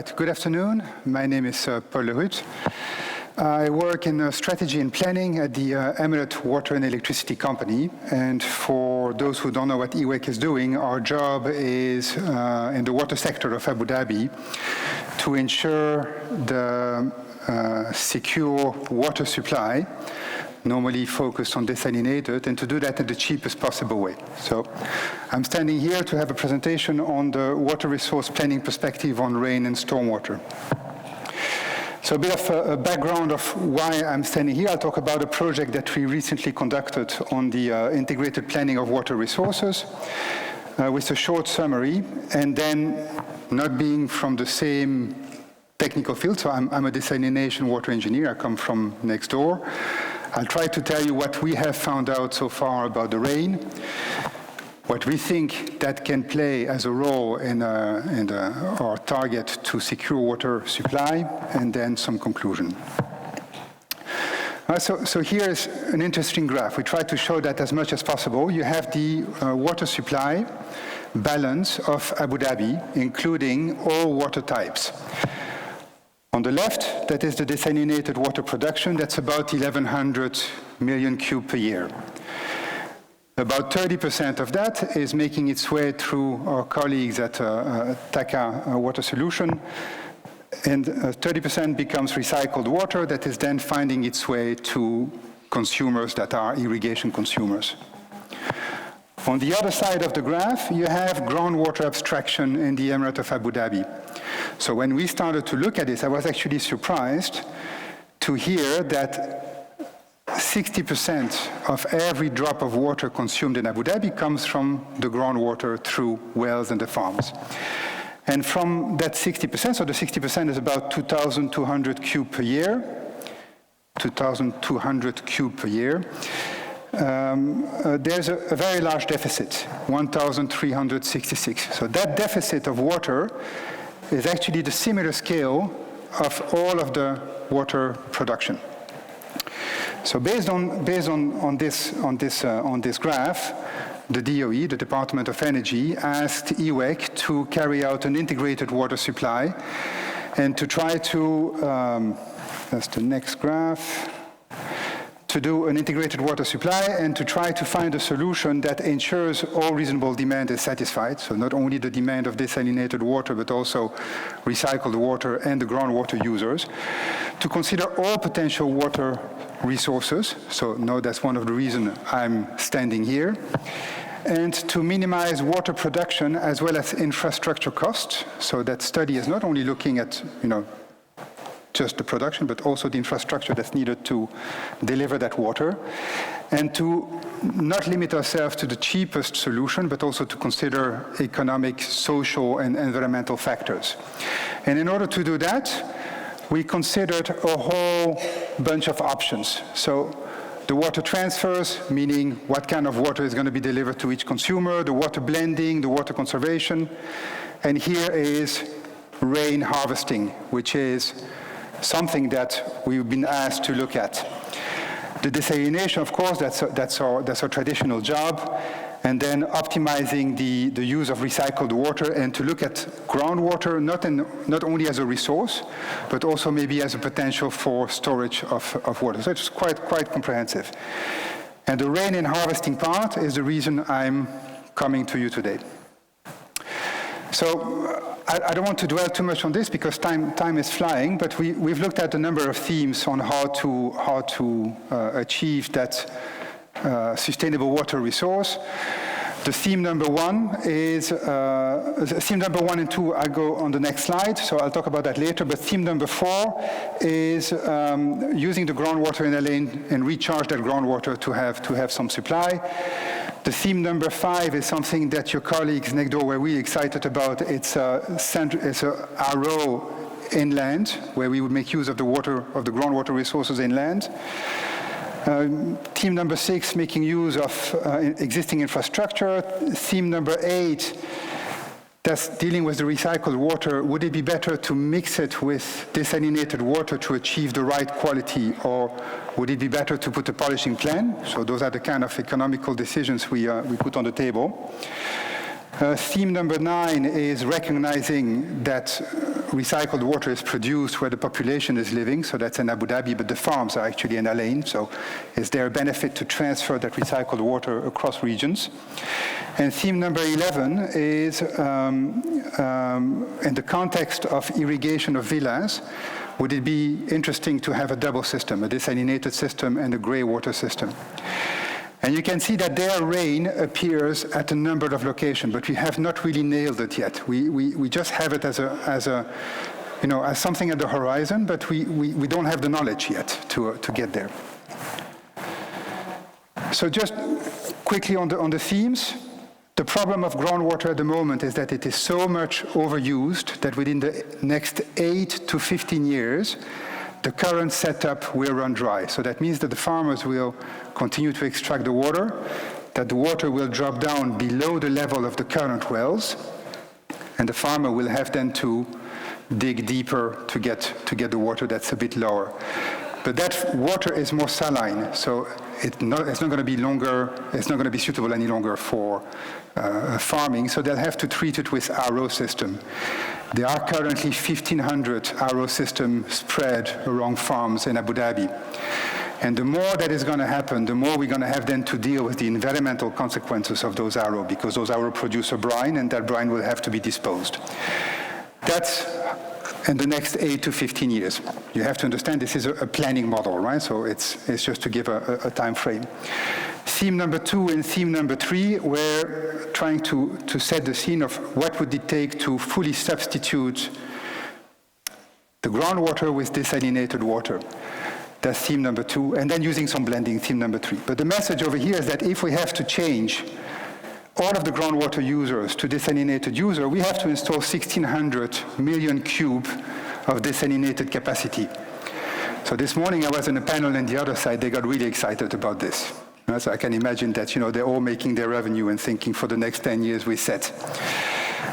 Right, good afternoon. My name is Paul LeRuth. I work in strategy and planning at the Emirate Water and Electricity Company. And for those who don't know what EWEC is doing, our job is in the water sector of Abu Dhabi to ensure the secure water supply, normally focused on desalinated, and to do that in the cheapest possible way. So I'm standing here to have a presentation on the water resource planning perspective on rain and stormwater. So a bit of a background of why I'm standing here. I'll talk about a project that we recently conducted on the integrated planning of water resources with a short summary, and then not being from the same technical field, so I'm a desalination water engineer, I come from next door. I'll try to tell you what we have found out so far about the rain, what we think that can play as a role in our target to secure water supply, and then some conclusion. So here's an interesting graph. We try to show that as much as possible. You have the water supply balance of Abu Dhabi, including all water types. On the left, that is the desalinated water production. That's about 1,100 million cube per year. About 30% of that is making its way through our colleagues at TACA Water Solution, and 30% becomes recycled water that is then finding its way to consumers that are irrigation consumers. On the other side of the graph, you have groundwater abstraction in the Emirate of Abu Dhabi. So when we started to look at this, I was actually surprised to hear that 60% of every drop of water consumed in Abu Dhabi comes from the groundwater through wells and the farms. And from that 60%, so the 60% is about 2,200 cube per year, 2,200 cube per year. There's a very large deficit, 1,366. So that deficit of water is actually the similar scale of all of the water production. So based on this graph, the DOE, the Department of Energy, asked EWEC to carry out an integrated water supply and to try to, that's the next graph, to do an integrated water supply and to try to find a solution that ensures all reasonable demand is satisfied. So not only the demand of desalinated water, but also recycled water and the groundwater users. To consider all potential water resources. So no, that's one of the reasons I'm standing here. And to minimize water production as well as infrastructure costs. So that study is not only looking at, just the production, but also the infrastructure that's needed to deliver that water, and to not limit ourselves to the cheapest solution, but also to consider economic, social, and environmental factors. And in order to do that, we considered a whole bunch of options. So the water transfers, meaning what kind of water is going to be delivered to each consumer, the water blending, the water conservation, and here is rain harvesting, which is something that we've been asked to look at. The desalination, of course, that's our traditional job, and then optimizing the use of recycled water and to look at groundwater not only as a resource, but also maybe as a potential for storage of water. So it's quite comprehensive. And the rain and harvesting part is the reason I'm coming to you today. So I don't want to dwell too much on this because time is flying, but we've looked at a number of themes on how to achieve that sustainable water resource. The theme number one is, theme number 1 and 2, I'll go on the next slide, so I'll talk about that later, but theme number 4 is using the groundwater in a lane and recharge that groundwater to have some supply. The theme number 5 is something that your colleagues next door were really excited about. It's a RO inland, where we would make use of the groundwater resources inland. Theme number 6, making use of existing infrastructure. Theme number 8, that's dealing with the recycled water. Would it be better to mix it with desalinated water to achieve the right quality, or would it be better to put a polishing plan? So those are the kind of economical decisions we put on the table. Theme number 9 is recognizing that recycled water is produced where the population is living, so that's in Abu Dhabi, but the farms are actually in Al Ain, so is there a benefit to transfer that recycled water across regions? And theme number 11 is, in the context of irrigation of villas, would it be interesting to have a double system, a desalinated system and a grey water system? And you can see that their rain appears at a number of locations, but we have not really nailed it yet. We just have it as something at the horizon, but we don't have the knowledge yet to get there. So just quickly on the themes. The problem of groundwater at the moment is that it is so much overused that within the next 8 to 15 years, the current setup will run dry. So that means that the farmers will continue to extract the water, that the water will drop down below the level of the current wells, and the farmer will have then to dig deeper to get the water that's a bit lower. But that water is more saline, so it's not going to be suitable any longer for farming, so they'll have to treat it with RO system. There are currently 1,500 RO systems spread around farms in Abu Dhabi. And the more that is going to happen, the more we're going to have then to deal with the environmental consequences of those RO, because those RO produce a brine, and that brine will have to be disposed. That's in the next 8 to 15 years. You have to understand this is a planning model, right? So it's just to give a time frame. Theme number 2 and theme number 3, we're trying to set the scene of what would it take to fully substitute the groundwater with desalinated water. That's theme number 2, and then using some blending, theme number 3. But the message over here is that if we have to change all of the groundwater users to desalinated user, we have to install 1,600 million cube of desalinated capacity. So this morning I was in a panel on the other side, they got really excited about this. So I can imagine that, they're all making their revenue and thinking for the next 10 years we set.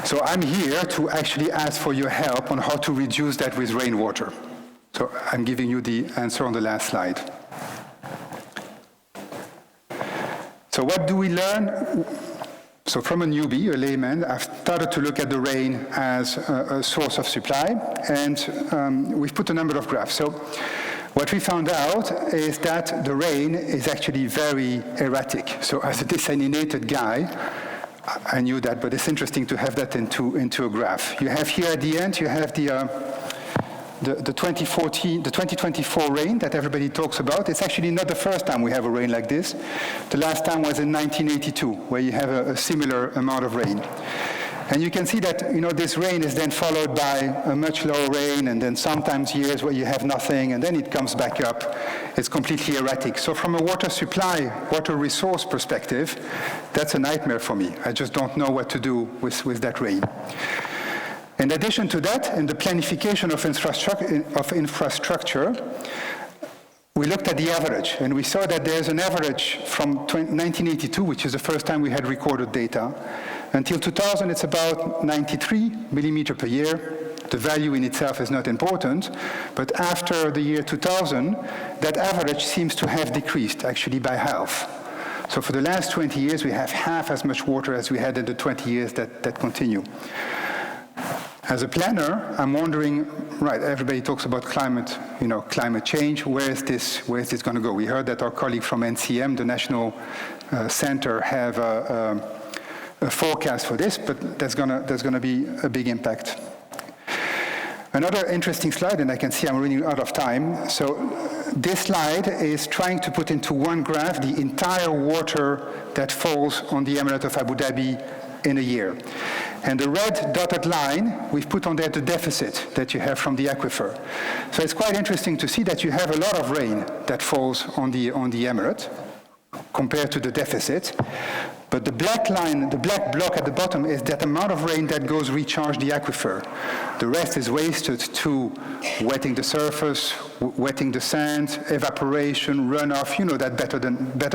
So I'm here to actually ask for your help on how to reduce that with rainwater. So I'm giving you the answer on the last slide. So what do we learn? So from a newbie, a layman, I've started to look at the rain as a source of supply, and we've put a number of graphs. So what we found out is that the rain is actually very erratic. So as a desalinated guy, I knew that, but it's interesting to have that into a graph. You have here at the end, you have the 2024 rain that everybody talks about. It's actually not the first time we have a rain like this. The last time was in 1982, where you have a similar amount of rain. And you can see that, this rain is then followed by a much lower rain, and then sometimes years where you have nothing, and then it comes back up. It's completely erratic. So from a water supply, water resource perspective, that's a nightmare for me. I just don't know what to do with that rain. In addition to that, in the planification of infrastructure, we looked at the average, and we saw that there's an average from 1982, which is the first time we had recorded data, until 2000, it's about 93 millimeter per year. The value in itself is not important, but after the year 2000, that average seems to have decreased, actually by half. So for the last 20 years, we have half as much water as we had in the 20 years that continue. As a planner, I'm wondering, right, everybody talks about climate change. Where is this going to go? We heard that our colleague from NCM, the National Center, have a forecast for this, but there's going to be a big impact. Another interesting slide, and I can see I'm running out of time. So this slide is trying to put into one graph the entire water that falls on the Emirate of Abu Dhabi in a year. And the red dotted line, we've put on there the deficit that you have from the aquifer. So it's quite interesting to see that you have a lot of rain that falls on the Emirate compared to the deficit. But the black line, the black block at the bottom, is that amount of rain that goes recharge the aquifer. The rest is wasted to wetting the surface, wetting the sand, evaporation, runoff. You know that better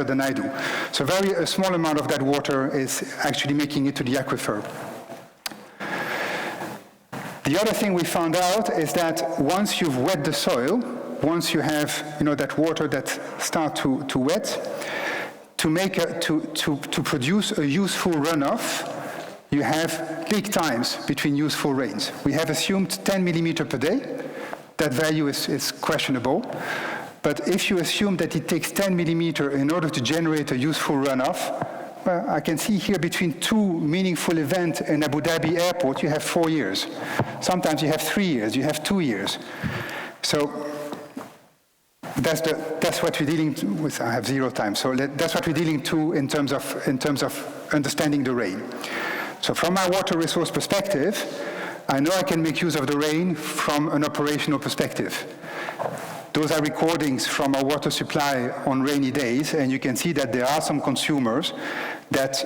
than I do. So a small amount of that water is actually making it to the aquifer. The other thing we found out is that once you've wet the soil, once you have that water that starts to wet, to produce a useful runoff, you have peak times between useful rains. We have assumed 10 millimeter per day. That value is questionable. But if you assume that it takes 10 millimeter in order to generate a useful runoff, well, I can see here between two meaningful events in Abu Dhabi airport, you have 4 years. Sometimes you have 3 years, you have 2 years. So that's what we're dealing with. I have 0 time. So that's what we're dealing to in terms of understanding the rain. So from my water resource perspective, I know I can make use of the rain from an operational perspective. Those are recordings from our water supply on rainy days, and you can see that there are some consumers that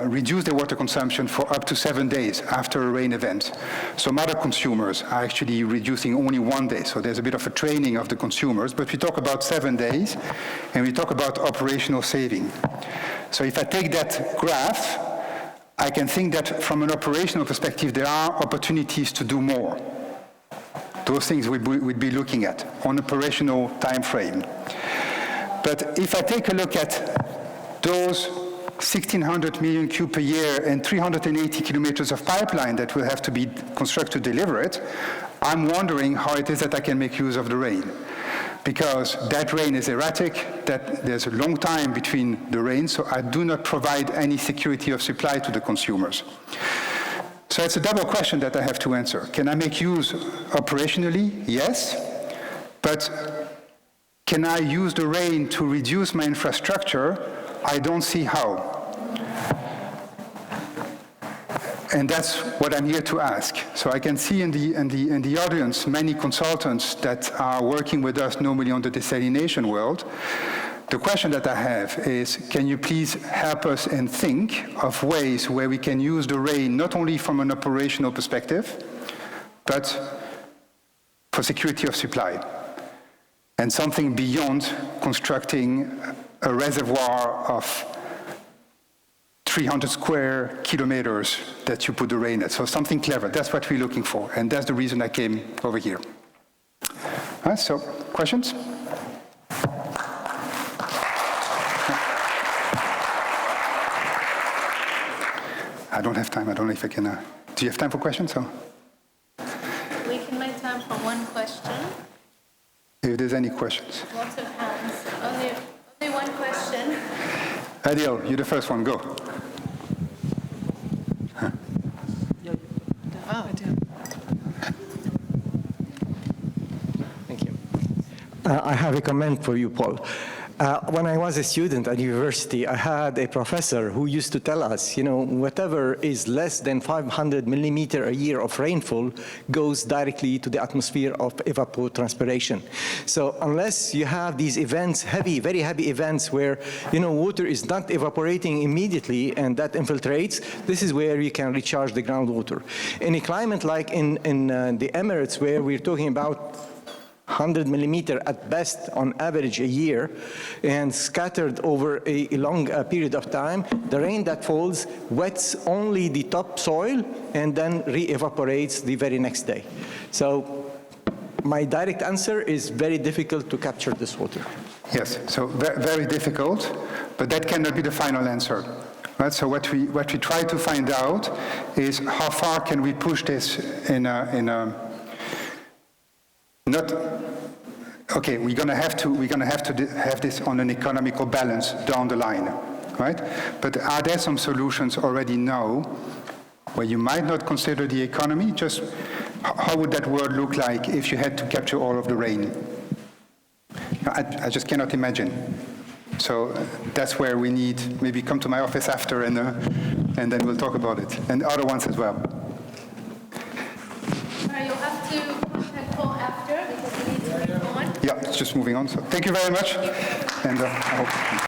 reduce their water consumption for up to 7 days after a rain event. Some other consumers are actually reducing only 1 day, so there's a bit of a training of the consumers, but we talk about 7 days, and we talk about operational saving. So if I take that graph, I can think that from an operational perspective, there are opportunities to do more. Those things we'd be looking at on operational time frame. But if I take a look at those 1,600 million cube per year and 380 kilometers of pipeline that will have to be constructed to deliver it, I'm wondering how it is that I can make use of the rain. Because that rain is erratic, that there's a long time between the rain, so I do not provide any security of supply to the consumers. So it's a double question that I have to answer. Can I make use operationally? Yes. But can I use the rain to reduce my infrastructure? I don't see how. And that's what I'm here to ask. So I can see in the audience many consultants that are working with us normally on the desalination world. The question that I have is, can you please help us and think of ways where we can use the rain not only from an operational perspective, but for security of supply, and something beyond constructing a reservoir of 300 square kilometers that you put the rain at. So something clever, that's what we're looking for, and that's the reason I came over here. All right, so questions? I don't have time. I don't know if I can. Do you have time for questions? Or? We can make time for one question. If there's any questions. Lots of hands. Only one question. Adil, you're the first one. Go. Huh. Oh, I do. Thank you. I have a comment for you, Paul. When I was a student at university, I had a professor who used to tell us, you know, whatever is less than 500 millimeter a year of rainfall goes directly to the atmosphere of evapotranspiration. So unless you have these events, heavy, very heavy events where, you know, water is not evaporating immediately and that infiltrates, this is where you can recharge the groundwater. In a climate like in the Emirates, where we're talking about 100 millimeter at best on average a year, and scattered over a long period of time, the rain that falls wets only the top soil and then re-evaporates the very next day. So my direct answer is very difficult to capture this water. Yes, so very difficult, but that cannot be the final answer. Right? So what we try to find out is how far can we push this in a not, okay, we're going to have to have this on an economical balance down the line, right? But are there some solutions already now where you might not consider the economy? Just how would that world look like if you had to capture all of the rain? I just cannot imagine. So that's where we need, maybe come to my office after and then we'll talk about it, and other ones as well. You'll have to contact Paul after because we need to move on. Yeah, it's just moving on. So thank you very much. And I hope.